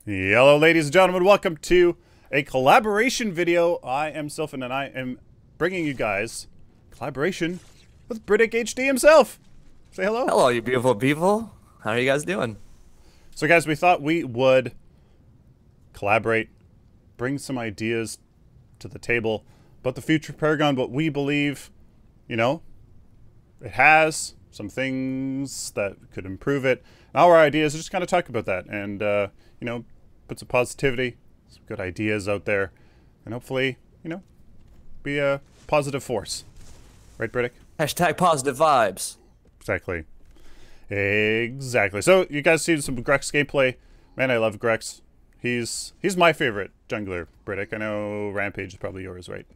Hello, ladies and gentlemen. Welcome to a collaboration video. I am Sylphin, and I am bringing you guys collaboration with BritikHD himself. Say hello. Hello, you beautiful people. How are you guys doing? So, guys, we thought we would collaborate, bring some ideas to the table about the future of Paragon, what we believe, it has some things that could improve it. Our ideas are just kind of talk about that and, put some positivity, some good ideas out there, and hopefully, be a positive force. Right, Britik? Hashtag positive vibes. Exactly. Exactly. So, you guys see some Grex gameplay. Man, I love Grex. He's my favorite jungler, Britik. I know Rampage is probably yours, right?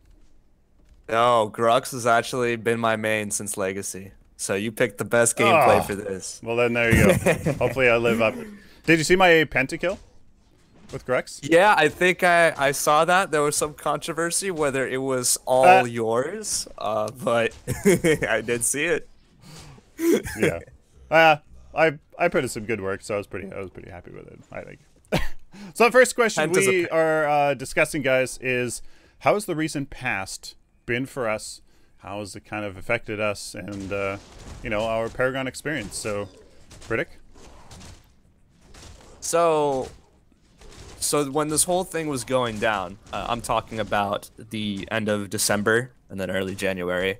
No, Grux has actually been my main since Legacy. So you picked the best gameplay for this. Well, then there you go. Hopefully I live up. Did you see my pentakill with Grex? Yeah, I think I saw that. There was some controversy whether it was all yours, but I did see it. Yeah. I put in some good work, so I was pretty happy with it, I think. So the first question we are discussing, guys, is how has the recent past been for us? How has it kind of affected us and, our Paragon experience? So, Britik? So when this whole thing was going down, I'm talking about the end of December and then early January.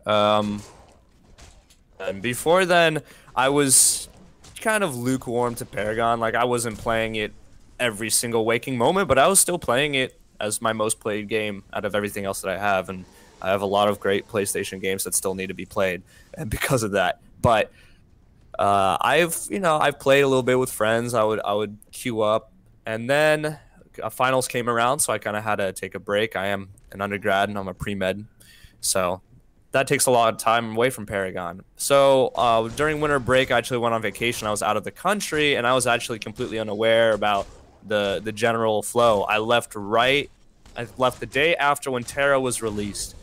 And before then, I was kind of lukewarm to Paragon. Like, I wasn't playing it every single waking moment, but I was still playing it as my most played game out of everything else that I have. And I have a lot of great PlayStation games that still need to be played, and because of that. But I've played a little bit with friends. I would queue up, and then finals came around, so I kind of had to take a break. I am an undergrad, and I'm a pre-med, so that takes a lot of time away from Paragon. So during winter break, I actually went on vacation. I was out of the country, and I was actually completely unaware about the general flow. I left the day after when Terra was released.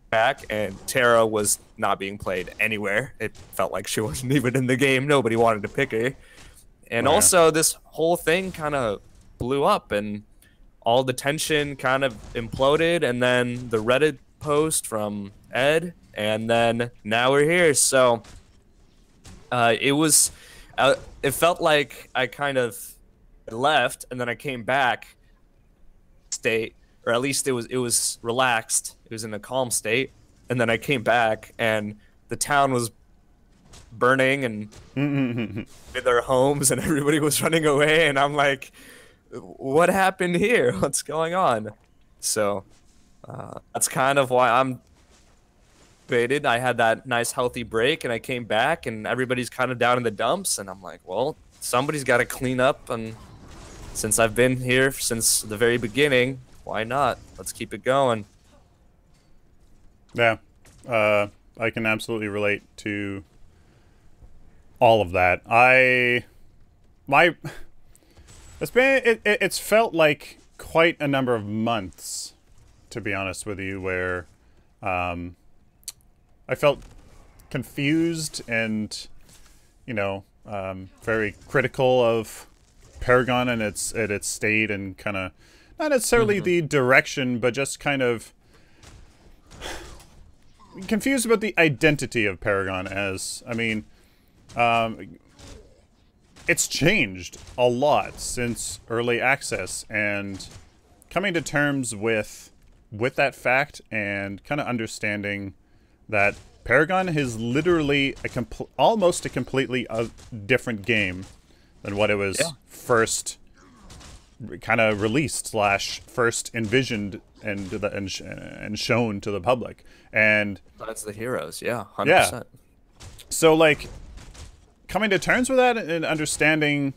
Back, and Terra was not being played anywhere. It felt like she wasn't even in the game. Nobody wanted to pick her. And also, this whole thing kind of blew up, and all the tension kind of imploded, and then the Reddit post from Ed, and then now we're here. So it felt like I kind of left, and then I came back state, or at least it was relaxed. It was in a calm state, and then I came back, and the town was burning and in their homes, and everybody was running away, and I'm like, what happened here? What's going on? So that's kind of why I'm baited. I had that nice healthy break, and I came back, and everybody's kind of down in the dumps, and I'm like, well, somebody's got to clean up, and since I've been here since the very beginning, why not? Let's keep it going. Yeah, I can absolutely relate to all of that. It's felt like quite a number of months, to be honest with you, where I felt confused and very critical of Paragon and its state, and kind of not necessarily the direction, but just kind of confused about the identity of Paragon. As it's changed a lot since early access, and coming to terms with that fact, and kind of understanding that Paragon is literally almost a completely different game than what it was first kind of released / first envisioned and shown to the public. And that's the heroes, 100%. Yeah. So, like, coming to terms with that and understanding,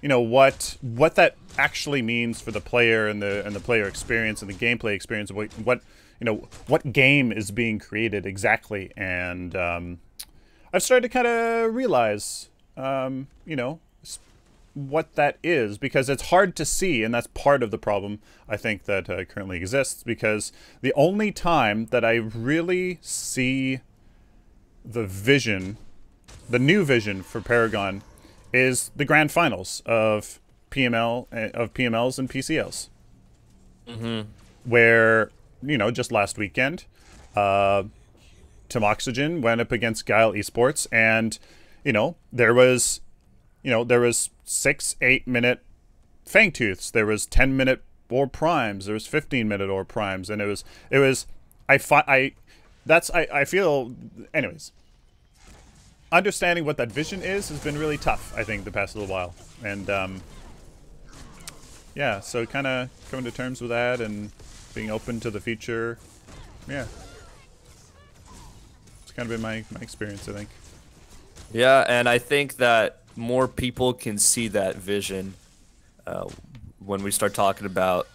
what that actually means for the player and the player experience and the gameplay experience, what game is being created exactly. And I've started to kind of realize, what that is, because it's hard to see, and that's part of the problem I think that currently exists, because the only time that I really see the new vision for Paragon is the grand finals of PMLs and PCLs, where, you know, just last weekend, Tim Oxygen went up against Guile Esports, and you know there was 6-8 minute Fangtooths, there was 10-minute Orb Primes, there was 15-minute Orb Primes, and I feel, anyways, understanding what that vision is has been really tough, I think, the past little while, and yeah, so kind of coming to terms with that and being open to the future, yeah. Kind of been my experience, I think. Yeah, and I think that more people can see that vision when we start talking about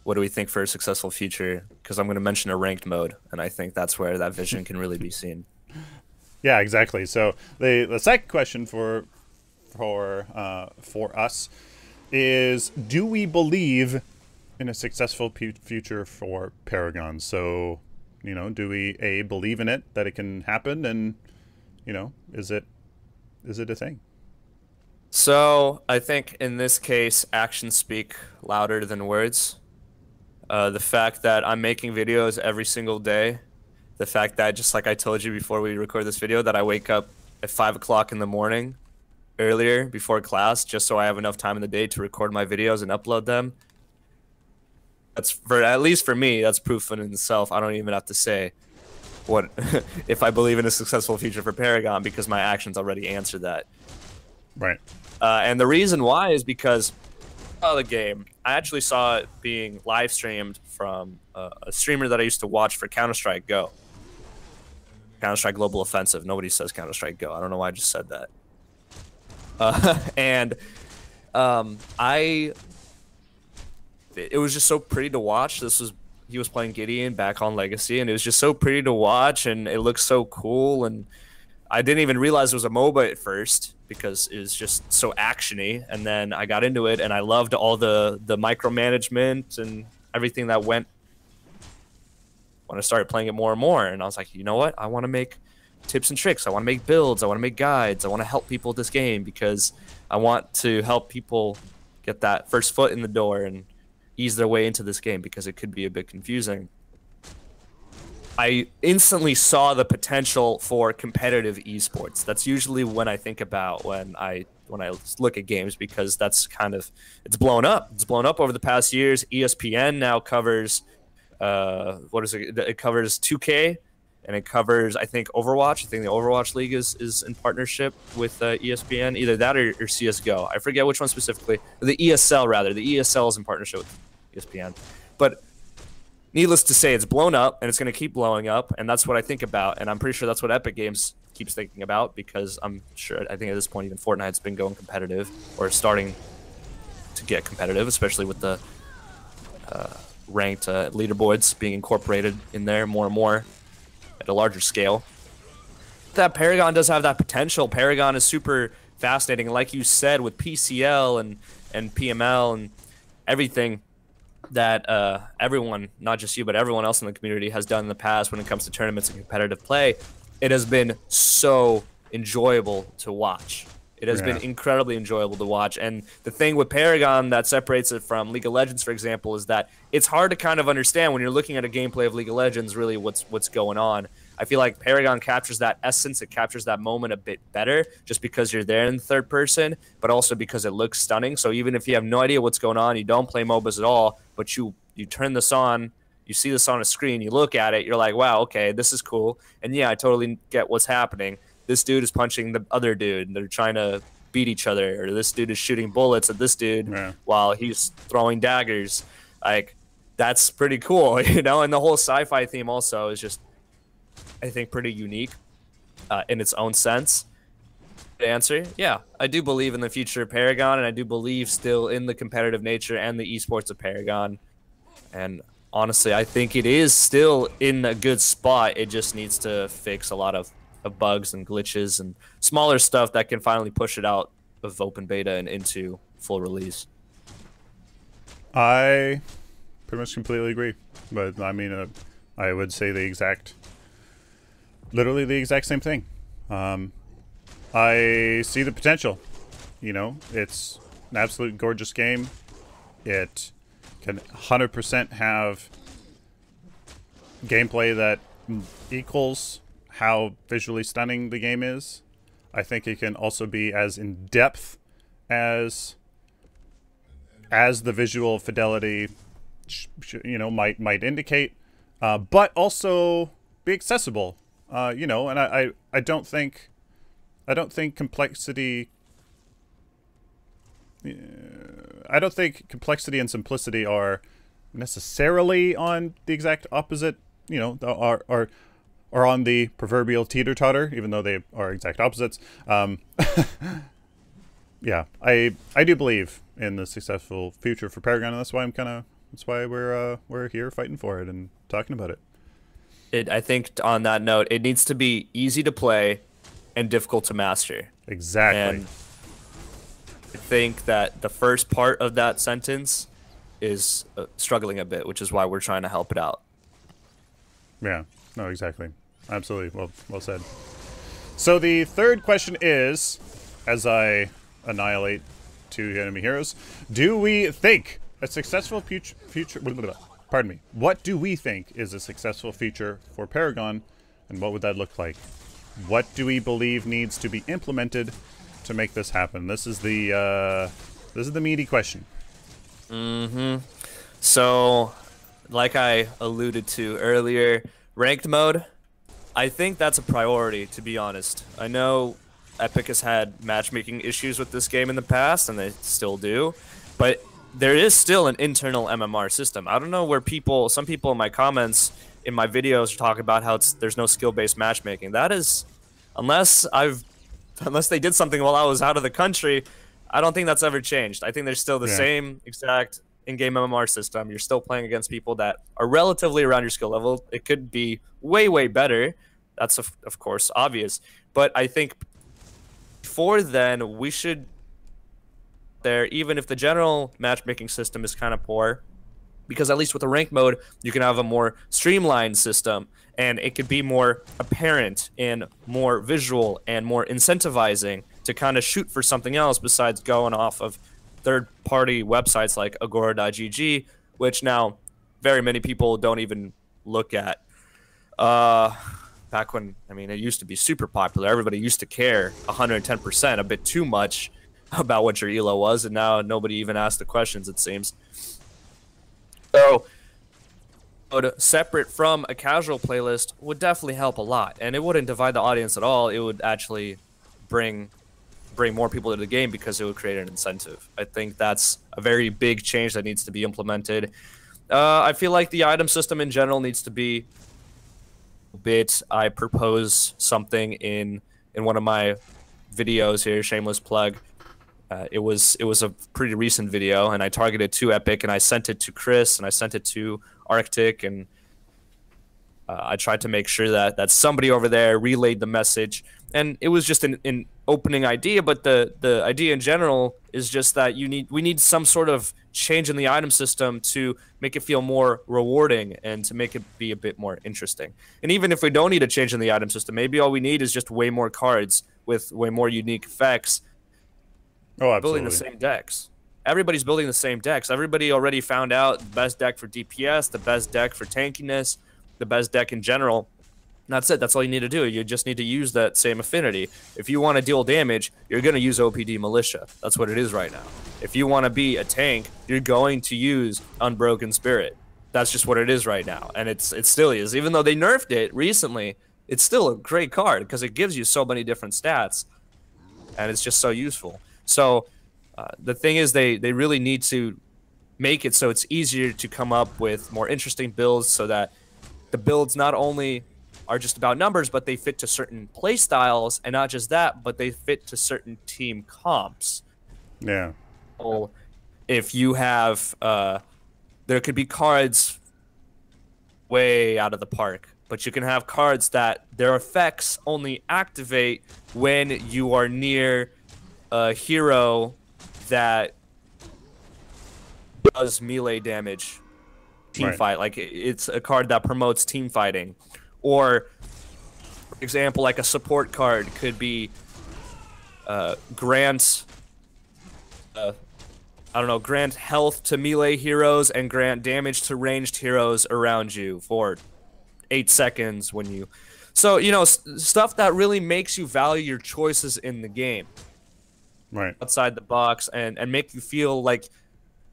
what do we think for a successful future, because I'm going to mention a ranked mode, and I think that's where that vision can really be seen. Yeah, exactly. So the second question for us is, do we believe in a successful future for Paragon? So, you know, do we believe in it, that it can happen, and, you know, is it a thing? So I think in this case, actions speak louder than words. The fact that I'm making videos every single day, the fact that, just like I told you before we record this video, that I wake up at 5 o'clock in the morning earlier before class just so I have enough time in the day to record my videos and upload them. That's, for at least for me, that's proof in itself. I don't even have to say what if I believe in a successful future for Paragon, because my actions already answer that. Right. And the reason why is because of the game. I actually saw it being live streamed from a streamer that I used to watch for Counter-Strike Go. Counter-Strike Global Offensive. Nobody says Counter-Strike Go. I don't know why I just said that. It was just so pretty to watch. He was playing Gideon back on Legacy, and it was just so pretty to watch, and it looked so cool. And I didn't even realize it was a MOBA at first because it was just so actiony. And then I got into it, and I loved all the micromanagement and everything that went when I started playing it more and more. And I was like, you know what? I want to make tips and tricks. I want to make builds. I want to make guides. I want to help people with this game because I want to help people get that first foot in the door and ease their way into this game, because it could be a bit confusing. I instantly saw the potential for competitive esports. That's usually when I think about when I look at games, because that's kind of, it's blown up. It's blown up over the past years. ESPN now covers what is it? It covers 2K, and it covers, I think, Overwatch. I think the Overwatch League is in partnership with ESPN, either that or CS:GO. I forget which one specifically. The ESL, rather. The ESL is in partnership with ESPN. But needless to say, it's blown up, and it's going to keep blowing up, and that's what I think about. And I'm pretty sure that's what Epic Games keeps thinking about, because I'm sure, I think at this point, even Fortnite's been going competitive, or starting to get competitive, especially with the ranked leaderboards being incorporated in there more and more at a larger scale. That Paragon does have that potential. Paragon is super fascinating, like you said, with PCL and PML and everything that everyone, not just you, but everyone else in the community has done in the past when it comes to tournaments and competitive play. It has been so enjoyable to watch. It has been incredibly enjoyable to watch. And the thing with Paragon that separates it from League of Legends, for example, is that it's hard to kind of understand when you're looking at a gameplay of League of Legends really what's going on. I feel like Paragon captures that essence. It captures that moment a bit better, just because you're there in the third person, but also because it looks stunning. So even if you have no idea what's going on, you don't play MOBAs at all, but you turn this on, you see this on a screen, you look at it, you're like, wow, okay, this is cool. And yeah, I totally get what's happening. This dude is punching the other dude, and they're trying to beat each other, or this dude is shooting bullets at this dude while he's throwing daggers. Like, that's pretty cool, you know? And the whole sci-fi theme also is just, I think, pretty unique in its own sense. The answer, yeah, I do believe in the future of Paragon, and I do believe still in the competitive nature and the esports of Paragon. And honestly, I think it is still in a good spot. It just needs to fix a lot of bugs and glitches and smaller stuff that can finally push it out of open beta and into full release. I pretty much completely agree, but I mean, I would say literally the exact same thing. I see the potential. You know, it's an absolute gorgeous game. It can 100% have gameplay that equals how visually stunning the game is. I think it can also be as in depth as the visual fidelity, you know, might indicate, but also be accessible. You know, and I don't think complexity. I don't think complexity and simplicity are necessarily on the exact opposite. You know, are on the proverbial teeter-totter, even though they are exact opposites. Yeah, I do believe in the successful future for Paragon, and that's why we're here fighting for it and talking about it. I think on that note, it needs to be easy to play and difficult to master. Exactly. And I think that the first part of that sentence is struggling a bit, which is why we're trying to help it out. Yeah, no, exactly. Absolutely. Well said. So the third question is, as I annihilate 2 enemy heroes, do we think a successful future pardon me. What do we think is a successful future for Paragon, and what would that look like? What do we believe needs to be implemented to make this happen? This is the meaty question. So, like I alluded to earlier, ranked mode, I think that's a priority, to be honest. I know Epic has had matchmaking issues with this game in the past, and they still do, but there is still an internal MMR system. I don't know where some people in my comments in my videos are talking about how there's no skill-based matchmaking. That is, unless they did something while I was out of the country, I don't think that's ever changed. I think there's still the same exact in-game MMR system. You're still playing against people that are relatively around your skill level. It could be way, way better. That's, of course, obvious. But I think before then, we should even if the general matchmaking system is kind of poor, because at least with the ranked mode, you can have a more streamlined system, and it could be more apparent and more visual and more incentivizing to kind of shoot for something else besides going off of third-party websites like Agora.gg, which now very many people don't even look at. Back when, I mean, it used to be super popular. Everybody used to care 110%, a bit too much about what your elo was, and now nobody even asks the questions, it seems. So, separate from a casual playlist would definitely help a lot, and it wouldn't divide the audience at all. It would actually bring more people to the game because it would create an incentive. I think that's a very big change that needs to be implemented. I feel like the item system in general needs to be a bit. I propose something in one of my videos here, shameless plug. It was a pretty recent video, and I targeted to Epic, and I sent it to Chris, and I sent it to Arctic, and I tried to make sure that somebody over there relayed the message. And it was just an opening idea, but the idea in general is just that we need some sort of change in the item system to make it feel more rewarding and to make it be a bit more interesting. And even if we don't need a change in the item system, maybe all we need is just way more cards with way more unique effects. Oh, absolutely. Building the same decks. Everybody's building the same decks. Everybody already found out the best deck for DPS, the best deck for tankiness, the best deck in general. And that's it. That's all you need to do. You just need to use that same affinity. If you want to deal damage, you're going to use OPD Militia. That's what it is right now. If you want to be a tank, you're going to use Unbroken Spirit. That's just what it is right now. And it still is. Even though they nerfed it recently, it's still a great card because it gives you so many different stats. And it's just so useful. So the thing is they really need to make it so it's easier to come up with more interesting builds so that the builds not only are just about numbers, but they fit to certain play styles, and not just that, but they fit to certain team comps. Yeah. So if you have, there could be cards way out of the park, but you can have cards that their effects only activate when you are near a hero that does melee damage, team fight. Like it's a card that promotes team fighting. Or, for example, like a support card could be grants I don't know, grant health to melee heroes and grant damage to ranged heroes around you for 8 seconds when you. So, you know, stuff that really makes you value your choices in the game. Right. Outside the box and make you feel like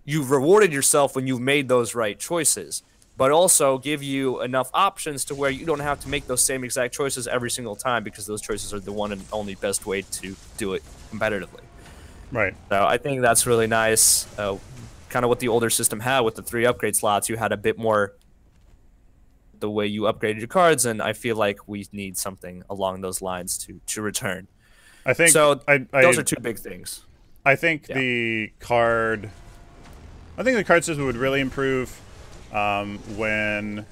you've rewarded yourself when you've made those right choices. But also give you enough options to where you don't have to make those same exact choices every single time because those choices are the one and only best way to do it competitively. Right. So I think that's really nice. Kind of what the older system had with the 3 upgrade slots. You had a bit more the way you upgraded your cards, and I feel like we need something along those lines to return. I think so. Those are 2 big things. I think the card system would really improve when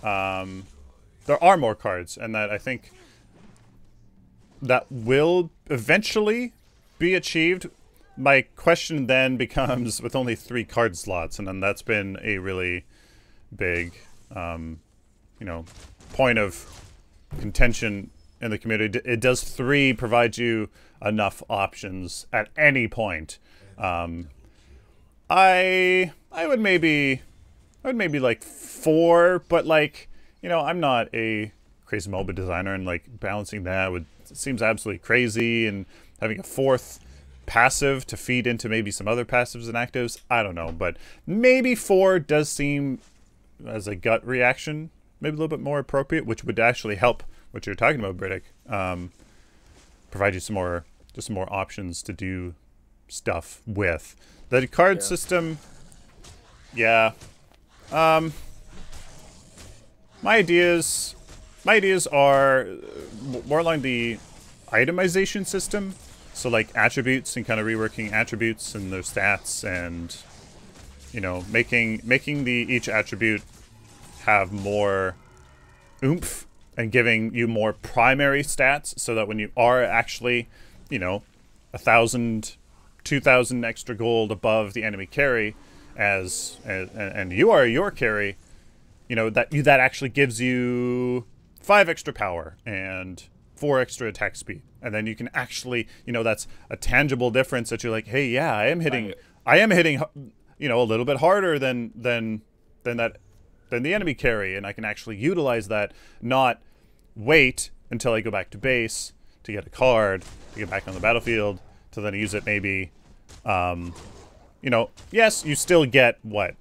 there are more cards, and that I think that will eventually be achieved. My question then becomes with only 3 card slots, and then that's been a really big, you know, point of contention in the community. It does 3 provide you enough options at any point? I would maybe like 4, but like, you know, I'm not a crazy MOBA designer, and like balancing that seems absolutely crazy, and having a 4th passive to feed into maybe some other passives and actives, I don't know, but maybe 4 does seem as a gut reaction maybe a little bit more appropriate, which would actually help what you're talking about, Britik. Provide you some more options to do stuff with the card system. Yeah. My ideas are more along the itemization system. So like attributes and kind of reworking attributes and their stats, and you know, making each attribute have more oomph and giving you more primary stats, so that when you are actually, you know, 1,000, 2,000 extra gold above the enemy carry, and you are your carry, you know, that actually gives you 5 extra power and 4 extra attack speed, and then you can actually, you know, that's a tangible difference that you're like, hey, yeah, I am hitting, you know, a little bit harder than the enemy carry, and I can actually utilize that, not wait until I go back to base to get a card, to get back on the battlefield, to then use it maybe, you know, yes, you still get, what,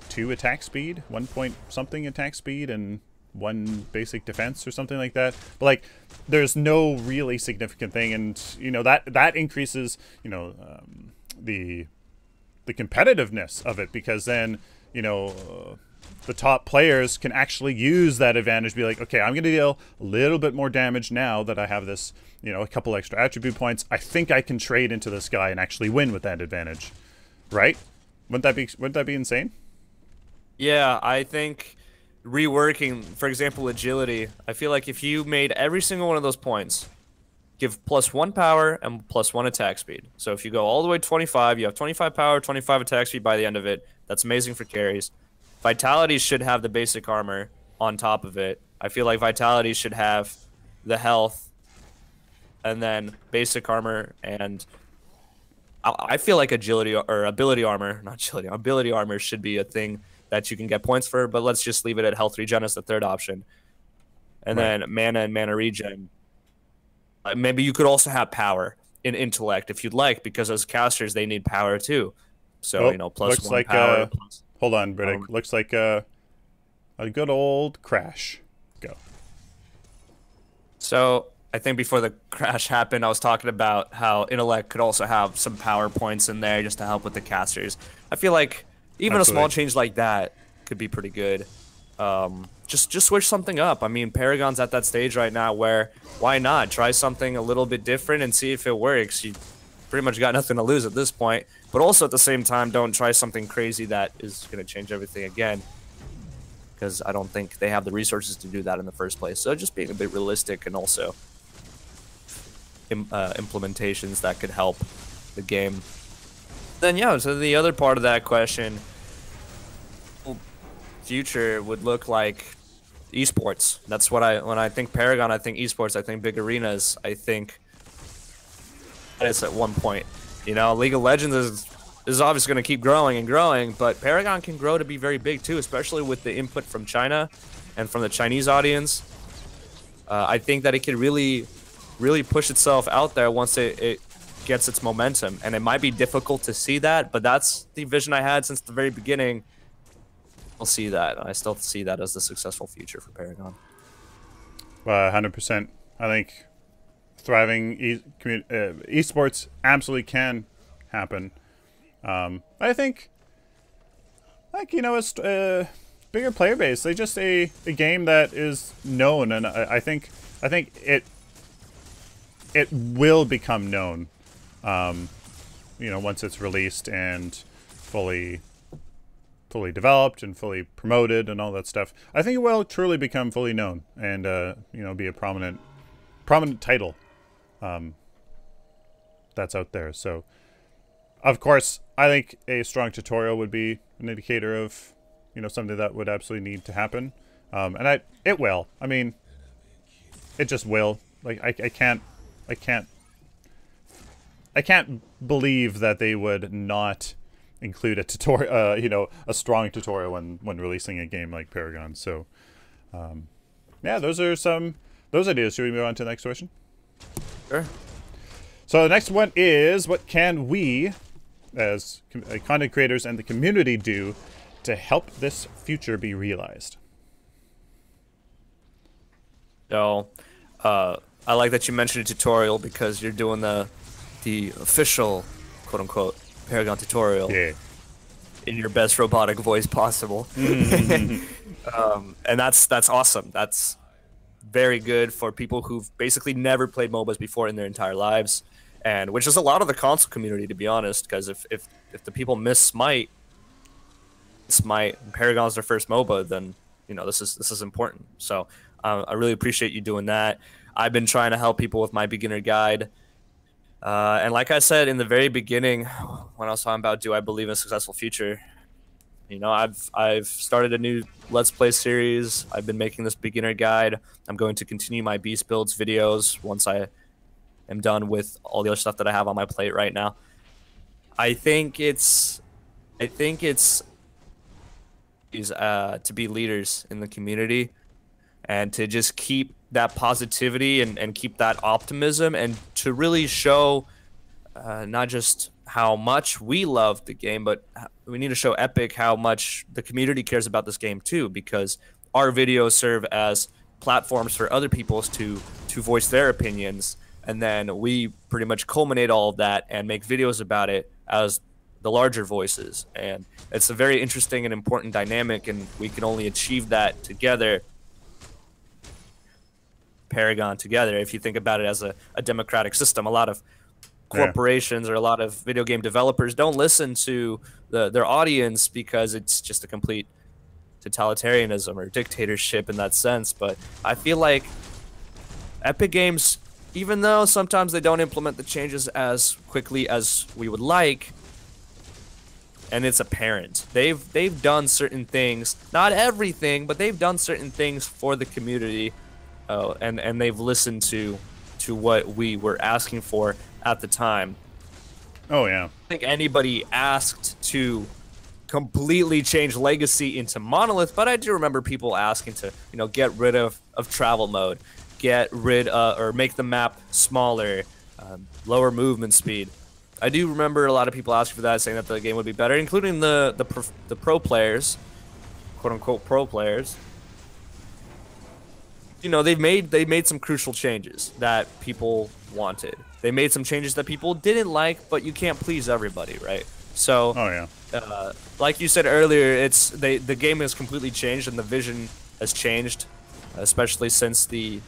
2 attack speed, 1 point something attack speed, and 1 basic defense or something like that, but like there's no really significant thing, and you know that increases, you know, the competitiveness of it, because then, you know, the top players can actually use that advantage, be like, okay, I'm going to deal a little bit more damage now that I have this, you know, a couple extra attribute points. I think I can trade into this guy and actually win with that advantage, right? Wouldn't that be insane? Yeah, I think reworking, for example, agility, I feel like if you made every single one of those points give +1 power and +1 attack speed. So if you go all the way to 25, you have 25 power, 25 attack speed by the end of it. That's amazing for carries. Vitality should have the basic armor on top of it. I feel like Vitality should have the health and then basic armor, and I feel like agility or ability armor, not agility, ability armor should be a thing that you can get points for, but let's just leave it at health regen as the 3rd option. And then mana and mana regen. Maybe you could also have power in intellect if you'd like, because as casters they need power too. So, you know, +1 power. Hold on, Britik. Looks like a good old crash. Go. So I think before the crash happened, I was talking about how intellect could also have some power points in there just to help with the casters. I feel like even a small change like that could be pretty good. Just switch something up. I mean, Paragon's at that stage right now where why not try something a little bit different and see if it works. You pretty much got nothing to lose at this point, but also at the same time, don't try something crazy that is going to change everything again, because I don't think they have the resources to do that in the first place. So just being a bit realistic, and also implementations that could help the game. Then yeah, so the other part of that question, future would look like esports. That's what when I think Paragon, I think esports, I think big arenas, I think it's at one point. You know, League of Legends is obviously going to keep growing and growing, but Paragon can grow to be very big too, especially with the input from China and from the Chinese audience. I think that it could really push itself out there once it gets its momentum, and it might be difficult to see that, but that's the vision I had since the very beginning. I'll see that. I still see that as the successful future for Paragon. 100%. I think thriving esports absolutely can happen. I think, like, you know, a bigger player base. They just a game that is known, and I think it will become known. You know, once it's released and fully developed and fully promoted and all that stuff, I think it will truly become fully known and you know, be a prominent title that's out there. So, of course, I think a strong tutorial would be an indicator of, you know, something that would absolutely need to happen, and it will. I mean, it just will. Like, I can't believe that they would not include a tutorial, you know, a strong tutorial when releasing a game like Paragon. So, yeah, those ideas. Should we move on to the next question? Sure. So the next one is, what can we, as content creators and the community, do to help this future be realized? So, I like that you mentioned a tutorial, because you're doing the official, quote unquote, Paragon tutorial. Yeah. In your best robotic voice possible. And that's awesome. That's very good for people who've basically never played MOBAs before in their entire lives, and which is a lot of the console community, to be honest. Because if the people miss Smite, Paragon's their first MOBA, then, you know, this is important. So I really appreciate you doing that. I've been trying to help people with my beginner guide. And like I said in the very beginning, when I was talking about, do I believe in a successful future? You know, I've started a new Let's Play series. I've been making this beginner guide. I'm going to continue my beast builds videos once I am done with all the other stuff that I have on my plate right now. I think it's to be leaders in the community, and to just keep that positivity and keep that optimism, and to really show not just how much we love the game, but we need to show Epic how much the community cares about this game too, because our videos serve as platforms for other people to voice their opinions, and then we pretty much culminate all of that and make videos about it as the larger voices. And it's a very interesting and important dynamic, and we can only achieve that together, Paragon together. If you think about it as a democratic system, a lot of corporations or a lot of video game developers don't listen to their audience, because it's just a complete totalitarianism or dictatorship in that sense. But I feel like Epic Games, even though sometimes they don't implement the changes as quickly as we would like, and it's apparent, they've done certain things, not everything, but they've done certain things for the community, and they've listened to what we were asking for at the time. Oh yeah. I think anybody asked to completely change Legacy into Monolith, but I do remember people asking to, you know, get rid of travel mode, get rid or make the map smaller, lower movement speed. I do remember a lot of people asking for that, saying that the game would be better, including the pro players, quote unquote pro players. You know, they made some crucial changes that people wanted. They made some changes that people didn't like, but you can't please everybody, right? So, oh yeah, like you said earlier, the game has completely changed, and the vision has changed, especially since the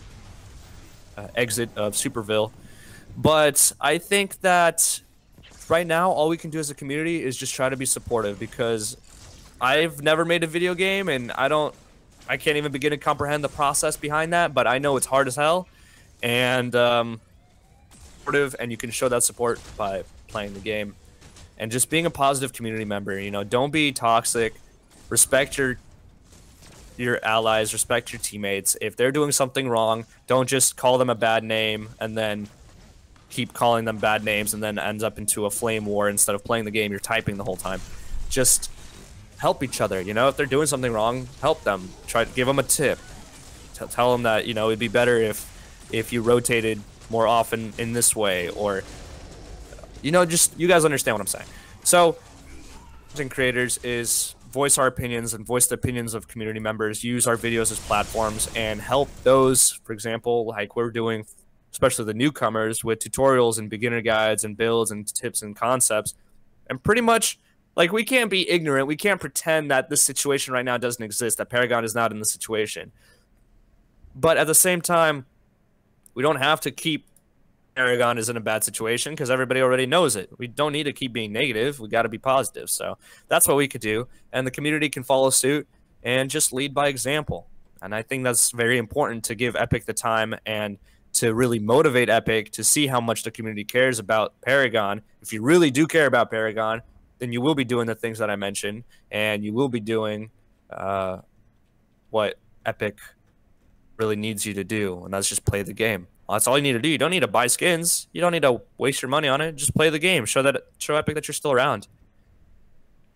exit of Superville. But I think that right now, all we can do as a community is just try to be supportive, because I've never made a video game, and I can't even begin to comprehend the process behind that, but I know it's hard as hell, and supportive, and you can show that support by playing the game and just being a positive community member. You know, don't be toxic. Respect your allies, respect your teammates. If they're doing something wrong, don't just call them a bad name and then keep calling them bad names and then ends up into a flame war. Instead of playing the game, you're typing the whole time. Just help each other. You know, if they're doing something wrong, help them. Try to give them a tip. Tell them that, you know, it'd be better if you rotated more often in this way, or, you know, just, you guys understand what I'm saying. So, creators is voice our opinions and voice the opinions of community members, use our videos as platforms, and help those, for example, like we're doing, especially the newcomers, with tutorials and beginner guides and builds and tips and concepts. And pretty much, like, we can't be ignorant. We can't pretend that this situation right now doesn't exist, that Paragon is not in the situation. But at the same time, we don't have to keep Paragon is in a bad situation because everybody already knows it. We don't need to keep being negative. We got to be positive. So that's what we could do. And the community can follow suit and just lead by example. And I think that's very important, to give Epic the time and to really motivate Epic to see how much the community cares about Paragon. If you really do care about Paragon, then you will be doing the things that I mentioned, and you will be doing what Epic really needs you to do, and that's just play the game. That's all you need to do. You don't need to buy skins. You don't need to waste your money on it. Just play the game. Show Epic that you're still around.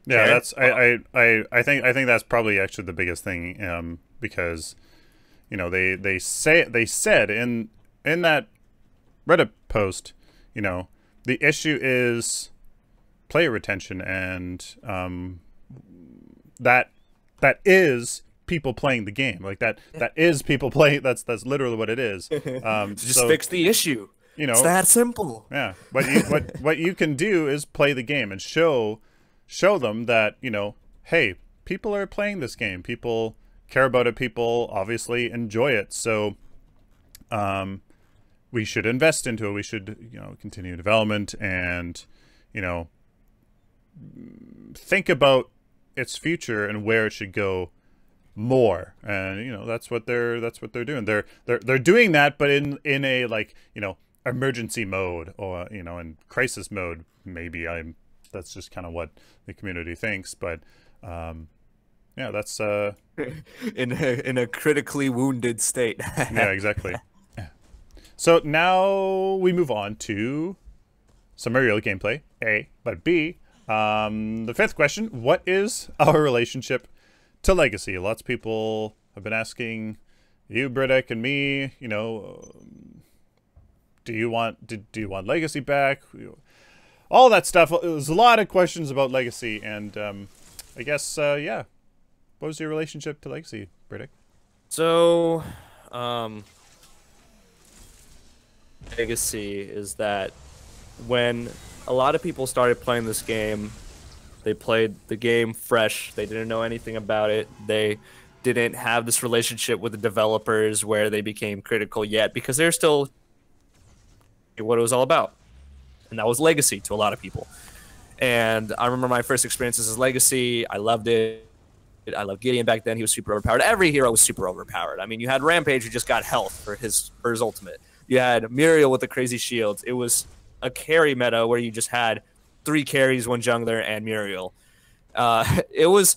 Yeah, that's I think that's probably actually the biggest thing, because, you know, they said in that Reddit post, you know, the issue is player retention, and that is people playing the game. Like that is people playing. That's literally what it is. Just fix the issue. You know, it's that simple. Yeah. What you can do is play the game and show them that, you know, hey, people are playing this game. People care about it. People obviously enjoy it. So we should invest into it. We should, you know, continue development and, you know, think about its future and where it should go more. And, you know, that's what they're doing. They're doing that, but in a, like, you know, emergency mode, or, you know, in crisis mode. Maybe that's just kind of what the community thinks, but yeah, that's in a critically wounded state. Yeah, exactly. So now we move on to some real gameplay, A, but B, the fifth question: what is our relationship to Legacy? Lots of people have been asking you, Britik, and me, you know, do you want Legacy back? All that stuff. There's a lot of questions about Legacy, and I guess, yeah. What was your relationship to Legacy, Britik? So, Legacy is that when a lot of people started playing this game, they played the game fresh. They didn't know anything about it. They didn't have this relationship with the developers where they became critical yet, because they're still what it was all about. And that was Legacy to a lot of people. And I remember my first experiences as Legacy. I loved it. I loved Gideon back then. He was super overpowered. Every hero was super overpowered. I mean, you had Rampage, who just got health for his ultimate. You had Muriel with the crazy shields. It was a carry meta where you just had 3 carries, 1 jungler, and Muriel. It was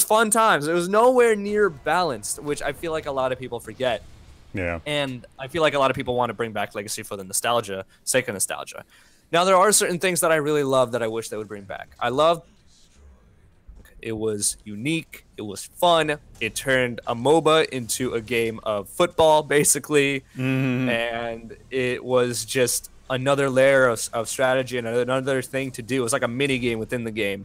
fun times. It was nowhere near balanced, which I feel like a lot of people forget. Yeah. And I feel like a lot of people want to bring back Legacy for the sake of nostalgia. Now, there are certain things that I really love that I wish they would bring back. I loved it was unique. It was fun. It turned a MOBA into a game of football, basically. Mm-hmm. And it was just another layer of strategy and another thing to do. It was like a mini game within the game,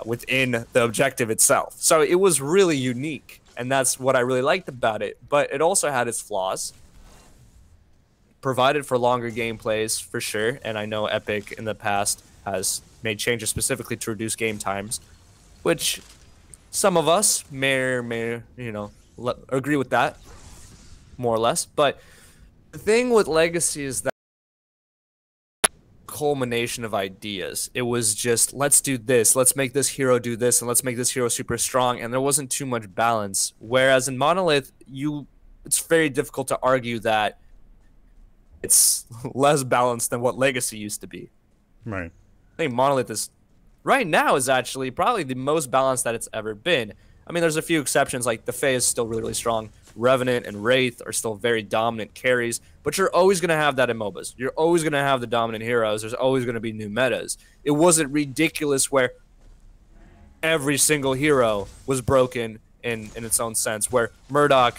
within the objective itself. So it was really unique, and that's what I really liked about it. But it also had its flaws. Provided for longer gameplays, for sure. And I know Epic in the past has made changes specifically to reduce game times, which some of us may or may, you know, agree with that, more or less. But the thing with Legacy is that culmination of ideas. It was just, let's do this, let's make this hero do this, and let's make this hero super strong, and there wasn't too much balance. Whereas in Monolith, it's very difficult to argue that it's less balanced than what Legacy used to be. Right. I think Monolith is, right now, is actually probably the most balanced that it's ever been. I mean, there's a few exceptions, like the Fae is still really, really strong. Revenant and Wraith are still very dominant carries, but you're always going to have that in MOBAs. You're always going to have the dominant heroes. There's always going to be new metas. It wasn't ridiculous where every single hero was broken in its own sense, where Murdoch,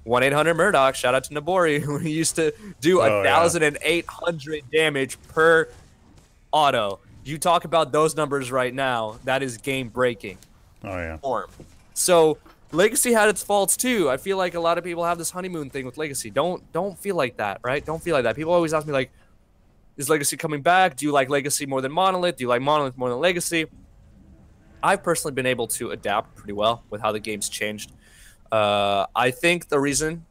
1-800-Murdoch, shout out to Nabori, who used to do 1,800 damage per auto. You talk about those numbers right now, that is game breaking. Oh yeah. Form. So Legacy had its faults too. I feel like a lot of people have this honeymoon thing with Legacy. Don't feel like that, right? Don't feel like that. People always ask me like, is Legacy coming back? Do you like Legacy more than Monolith? Do you like Monolith more than Legacy? I've personally been able to adapt pretty well with how the game's changed. I think the reason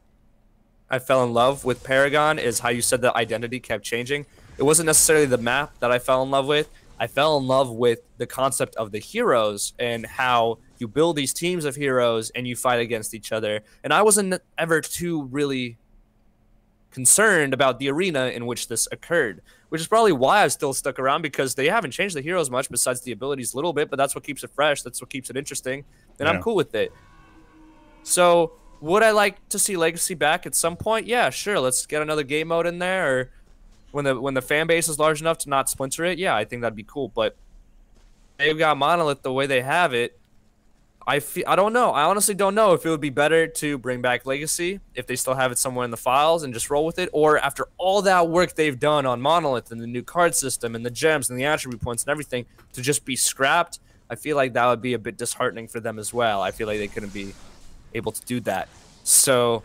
I fell in love with Paragon is how you said the identity kept changing. It wasn't necessarily the map that I fell in love with. I fell in love with the concept of the heroes and how you build these teams of heroes and you fight against each other. And I wasn't ever too really concerned about the arena in which this occurred, which is probably why I've still stuck around, because they haven't changed the heroes much besides the abilities a little bit, but that's what keeps it fresh. That's what keeps it interesting. And I'm cool with it. So would I like to see Legacy back at some point? Yeah, sure. Let's get another game mode in there, or when the fan base is large enough to not splinter it. Yeah, I think that'd be cool. But they've got Monolith the way they have it. I don't know. I honestly don't know if it would be better to bring back Legacy if they still have it somewhere in the files and just roll with it, or after all that work they've done on Monolith and the new card system and the gems and the attribute points and everything to just be scrapped. I feel like that would be a bit disheartening for them as well. I feel like they couldn't be able to do that. So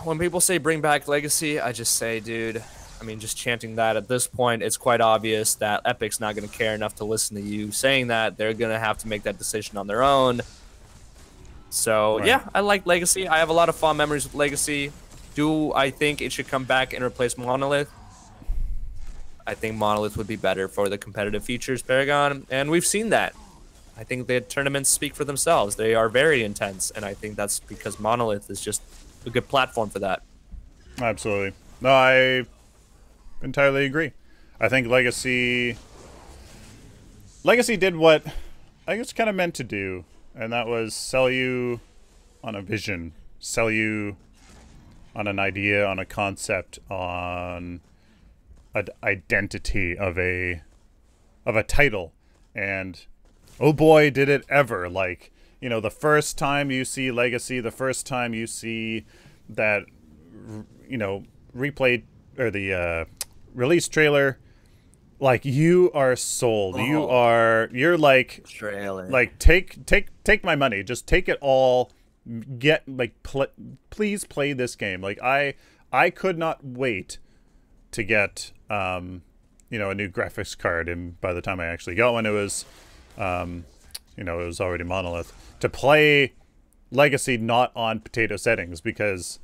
when people say bring back Legacy, I just say, dude, I mean, just chanting that at this point, it's quite obvious that Epic's not going to care enough to listen to you saying that. They're going to have to make that decision on their own. So, yeah, I like Legacy. I have a lot of fond memories with Legacy. Do I think it should come back and replace Monolith? I think Monolith would be better for the competitive features, Paragon, and we've seen that. I think the tournaments speak for themselves. They are very intense, and I think that's because Monolith is just a good platform for that. Absolutely. No, I entirely agree. I think Legacy did what I guess kind of meant to do, and that was sell you on a vision, sell you on an idea, on a concept, on an identity of a title. And oh boy, did it ever. Like, you know, the first time you see Legacy, the first time you see that, you know, replay or the release trailer, like, you are sold. Oh. You're like, trailer. Like, take my money. Just take it all. Get, like, please play this game. Like, I could not wait to get, you know, a new graphics card. And by the time I actually got one, it was, you know, it was already Monolith, to play Legacy not on potato settings, because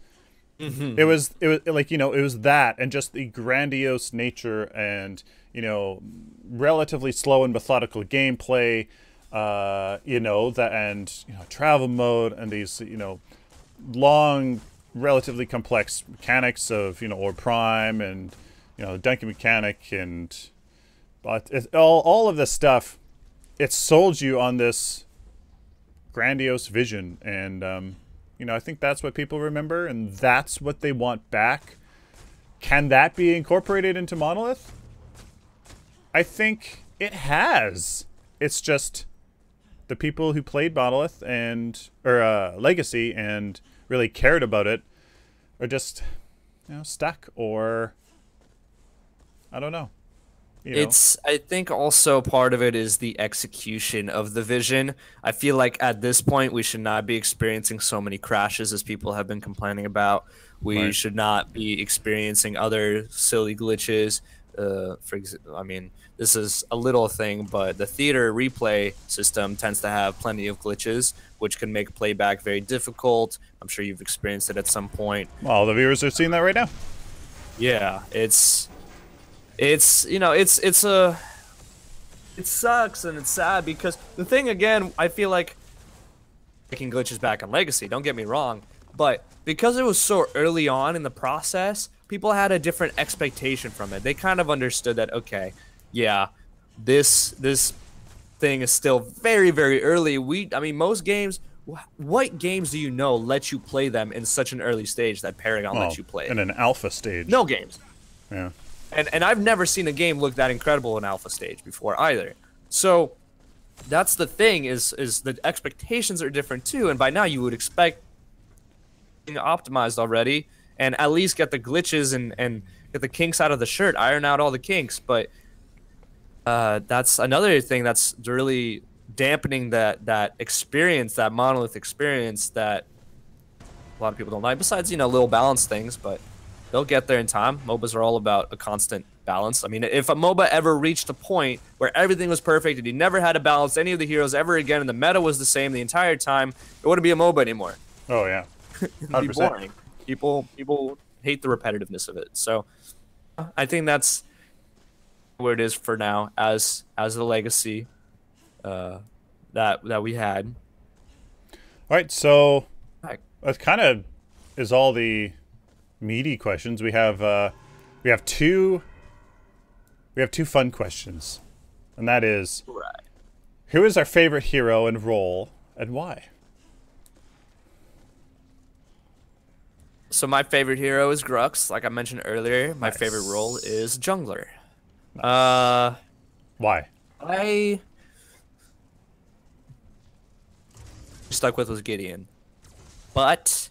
it was like, you know, it was that, and just the grandiose nature and, you know, relatively slow and methodical gameplay, you know, that, and, you know, travel mode, and these, you know, long, relatively complex mechanics of, you know, Orb Prime, and, you know, dunking mechanic, and but all of this stuff, it sold you on this grandiose vision. And you know, I think that's what people remember, and that's what they want back. Can that be incorporated into Monolith? I think it has. It's just the people who played Monolith or Legacy and really cared about it are just, you know, stuck, or I don't know. You know? I think also part of it is the execution of the vision. I feel like at this point we should not be experiencing so many crashes as people have been complaining about. We should not be experiencing other silly glitches. I mean, this is a little thing, but the theater replay system tends to have plenty of glitches, which can make playback very difficult. I'm sure you've experienced it at some point. Well, the viewers are seeing that right now. Yeah, you know, it sucks and it's sad, because the thing, again, I feel like making glitches back on Legacy, don't get me wrong, but because it was so early on in the process, people had a different expectation from it. They kind of understood that, okay, yeah, this thing is still very, very early. I mean, most games. What games do you know let you play them in such an early stage that Paragon lets you play? In an alpha stage. No games. Yeah. And I've never seen a game look that incredible in alpha stage before either. So that's the thing is the expectations are different too. And by now you would expect being optimized already and at least get the glitches and get the kinks out of the shirt, iron out all the kinks. But that's another thing that's really dampening that experience, that Monolith experience that a lot of people don't like. Besides, little balance things, but they'll get there in time. MOBAs are all about a constant balance. I mean, if a MOBA ever reached a point where everything was perfect and you never had to balance any of the heroes ever again and the meta was the same the entire time, it wouldn't be a MOBA anymore. Oh, yeah. 100%. It'd be boring. People hate the repetitiveness of it. So I think that's where it is for now as the legacy that we had. All right, so that kind of is all the meaty questions. We have two fun questions, and that is, who is our favorite hero and role, and why? So my favorite hero is Grux, like I mentioned earlier. My favorite role is jungler. Nice. Why? I stuck with was Gideon, but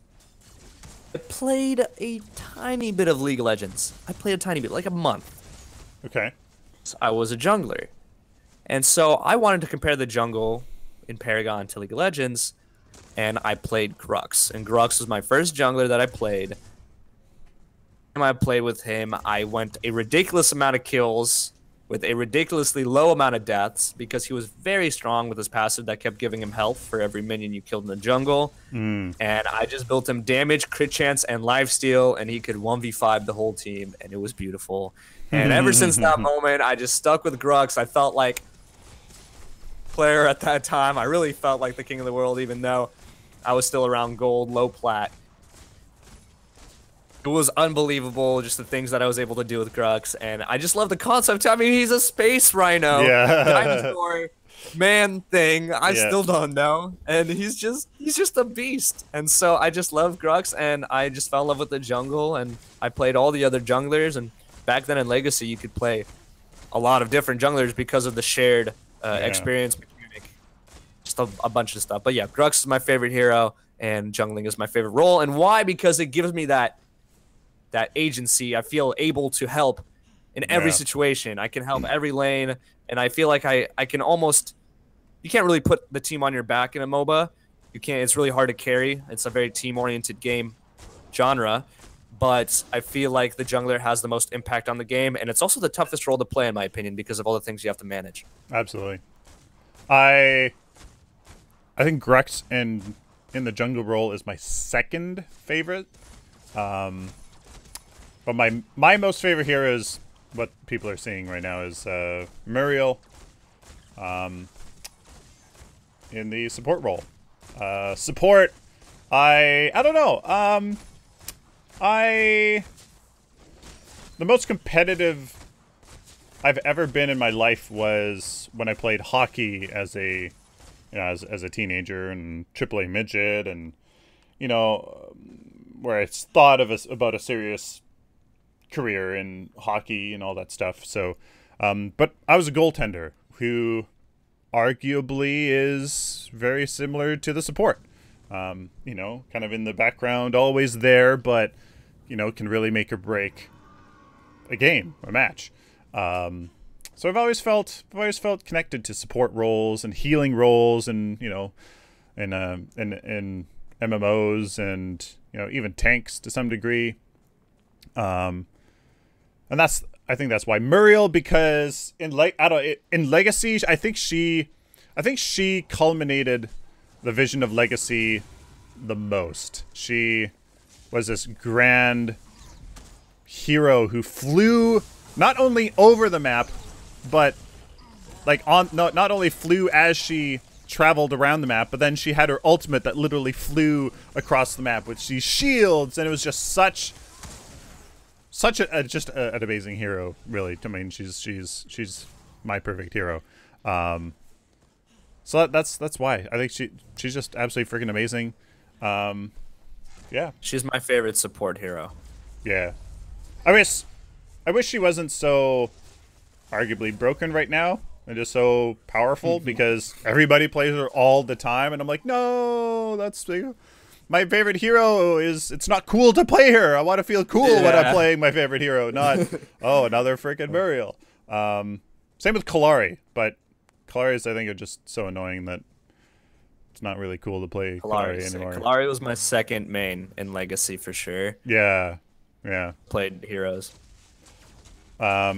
I played a tiny bit of League of Legends. I played a tiny bit, like a month. Okay. So I was a jungler, and so I wanted to compare the jungle in Paragon to League of Legends, and I played Grux. And Grux was my first jungler that I played. And I played with him. I went a ridiculous amount of kills with a ridiculously low amount of deaths because he was very strong with his passive that kept giving him health for every minion you killed in the jungle. And I just built him damage, crit chance, and lifesteal, and he could 1v5 the whole team, and it was beautiful. And ever since that moment, I just stuck with Grux. I felt like player at that time. I really felt like the king of the world, even though I was still around gold, low plat. It was unbelievable, just the things that I was able to do with Grux, and I just love the concept. I mean, he's a space rhino, dinosaur, man thing. I still don't know, and he's just a beast. And so I just love Grux, and I just fell in love with the jungle, and I played all the other junglers. And back then in Legacy, you could play a lot of different junglers because of the shared experience mechanic, just a bunch of stuff. But yeah, Grux is my favorite hero, and jungling is my favorite role. And why? Because it gives me that agency. I feel able to help in every situation. I can help every lane, and I feel like I can almost. You can't really put the team on your back in a MOBA. You can't. It's really hard to carry. It's a very team-oriented game genre, but I feel like the jungler has the most impact on the game, and it's also the toughest role to play, in my opinion, because of all the things you have to manage. Absolutely. I think Grux in the jungle role is my second favorite. But my most favorite hero is what people are seeing right now is Muriel in the support role. Support, I don't know. The most competitive I've ever been in my life was when I played hockey as a as a teenager and AAA midget, and where I thought about a serious career in hockey and all that stuff. So but I was a goaltender who arguably is very similar to the support. Kind of in the background, always there, but can really make or break a game, a match. So I've always felt connected to support roles and healing roles, and in MMOs, and even tanks to some degree. And I think that's why Muriel, because in Legacy, I think she culminated the vision of Legacy the most. She was this grand hero who flew not only over the map, but not only flew as she traveled around the map, but then she had her ultimate that literally flew across the map with these shields, and it was just such an amazing hero, really. I mean, she's my perfect hero. So that's why I think she's just absolutely freaking amazing. Yeah, She's my favorite support hero. yeah. I wish she wasn't so arguably broken right now and just so powerful because everybody plays her all the time, and I'm like, no, that's my favorite hero it's not cool to play her. I want to feel cool when I'm playing my favorite hero, not oh, another freaking burial. Same with Kalari, but Kalari's I think are just so annoying that it's not really cool to play Kalari anymore. Kalari was my second main in Legacy for sure. Yeah, yeah. Played heroes. But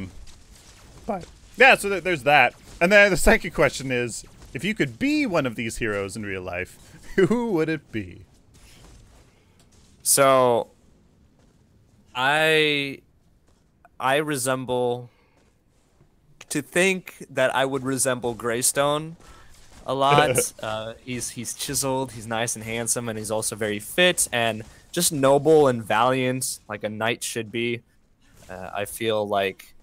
yeah, so there's that. And then the second question is, if you could be one of these heroes in real life, who would it be? So, I resemble, to think that I would resemble Greystone a lot. He's chiseled, he's nice and handsome, and he's also very fit and just noble and valiant, like a knight should be. I feel like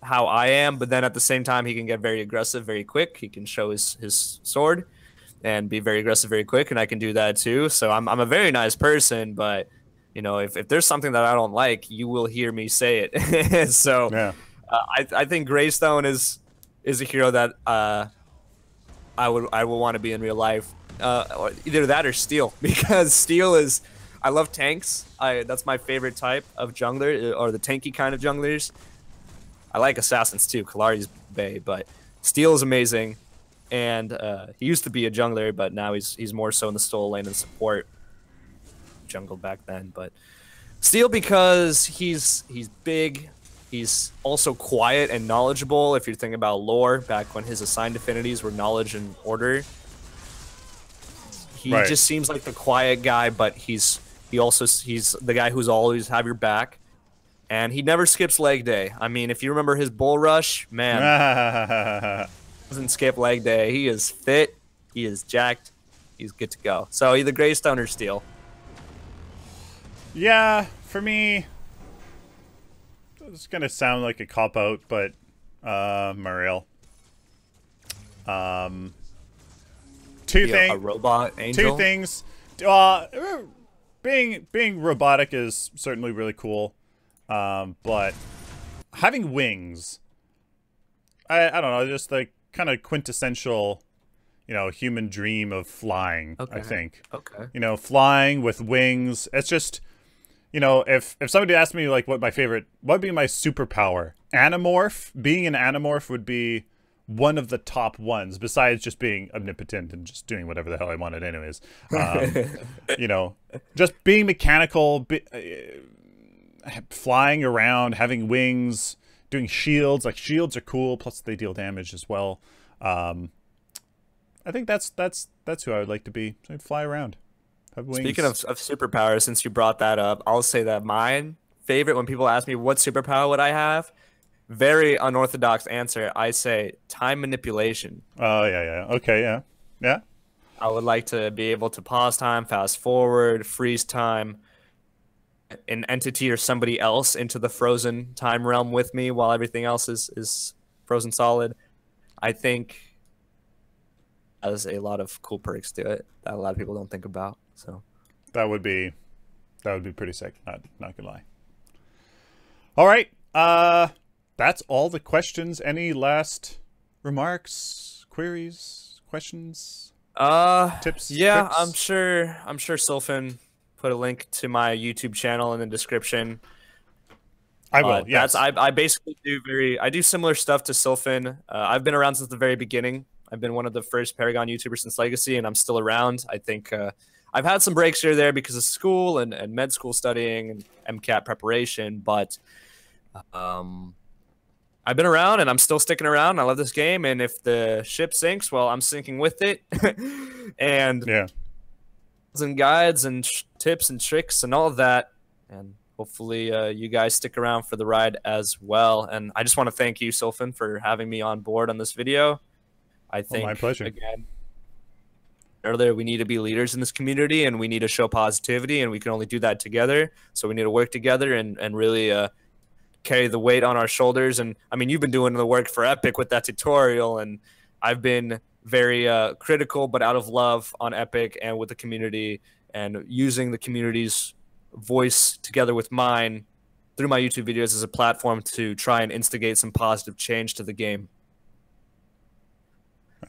how I am, but then at the same time he can get very aggressive very quick. He can show his sword and be very aggressive very quick, and I can do that too. So I'm a very nice person, but you know, if there's something that I don't like, you will hear me say it. So yeah. I think Greystone is a hero that I would want to be in real life. Either that or Steel, because Steel is, I love tanks. That's my favorite type of jungler, or the tanky kind of junglers. I like assassins too. Kalari's bae, but Steel is amazing, and he used to be a jungler, but now he's more so in the solo lane and support jungle back then. But Steel, because he's big, he's also quiet and knowledgeable. If you're thinking about lore, back when his assigned affinities were knowledge and order, he just seems like the quiet guy, but he's the guy who's always have your back. And he never skips leg day. I mean, if you remember his bull rush, man, doesn't skip leg day. He is fit. He is jacked. He's good to go. So either Greystone or Steel. Yeah, for me, it's gonna sound like a cop out, but Mariel. Two things. A robot angel. Two things. Being robotic is certainly really cool. But having wings, I don't know, just like kind of quintessential, you know, human dream of flying. Okay. I think. Okay. You know, flying with wings. It's just, you know, if somebody asked me like what would be my superpower, Animorph. Being an Animorph would be one of the top ones, besides just being omnipotent and just doing whatever the hell I wanted, anyways. You know, just being mechanical. Flying around, having wings, doing shields. Like, shields are cool, plus they deal damage as well. I think that's who I would like to be. So I'd fly around, have wings. Speaking of superpowers, since you brought that up, I'll say that mine favorite, when people ask me what superpower would I have, very unorthodox answer, I say time manipulation. Oh, yeah. Okay, yeah. Yeah. I would like to be able to pause time, fast forward, freeze time, an entity or somebody else into the frozen time realm with me while everything else is frozen solid. I think has a lot of cool perks to it that a lot of people don't think about. So that would be pretty sick. Not gonna lie. All right, that's all the questions. Any last remarks, queries, questions, tips? Yeah, tricks? I'm sure Sylphin put a link to my YouTube channel in the description. I will. Yes. I basically do similar stuff to Sylphin. I've been around since the very beginning. I've been one of the first Paragon YouTubers since Legacy, and I'm still around. I think I've had some breaks here or there because of school and med school studying and MCAT preparation, but I've been around and I'm still sticking around. I love this game, and if the ship sinks, well, I'm sinking with it. And yeah. And guides and tips and tricks and all of that, and hopefully you guys stick around for the ride as well. And I just want to thank you, Sylphin, for having me on board on this video. I think, my pleasure. Again, earlier, we need to be leaders in this community, and we need to show positivity, and we can only do that together. So we need to work together and really carry the weight on our shoulders. And I mean, you've been doing the work for Epic with that tutorial, and I've been very critical, but out of love on Epic and with the community, and using the community's voice together with mine through my YouTube videos as a platform to try and instigate some positive change to the game.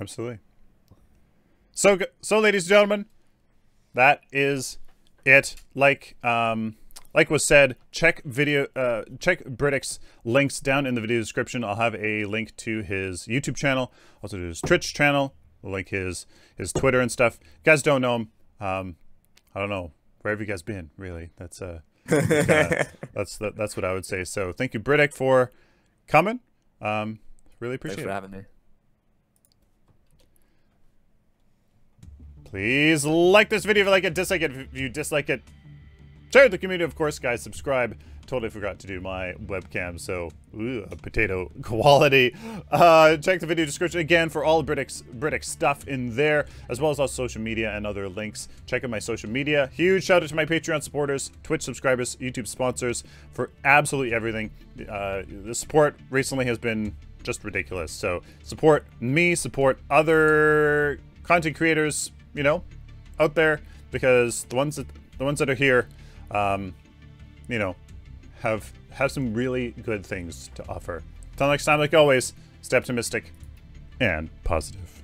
Absolutely. So ladies and gentlemen, that is it. Like was said, check Britik's links down in the video description. I'll have a link to his YouTube channel, also to his Twitch channel. I'll link his Twitter and stuff. If you guys don't know him, I don't know, where have you guys been? Really, that's that's what I would say. So thank you, Britik, for coming. Really appreciate it. Thanks for having me. Please like this video if you like it, dislike it if you dislike it. Share with the community, of course, guys. Subscribe. Totally forgot to do my webcam, so potato quality. Check the video description again for all of Britik stuff in there, as well as all social media and other links. Check out my social media. Huge shout out to my Patreon supporters, Twitch subscribers, YouTube sponsors for absolutely everything. The support recently has been just ridiculous. So support me, support other content creators, you know, out there, because the ones that are here, you know, have some really good things to offer. Until next time, like always, stay optimistic and positive.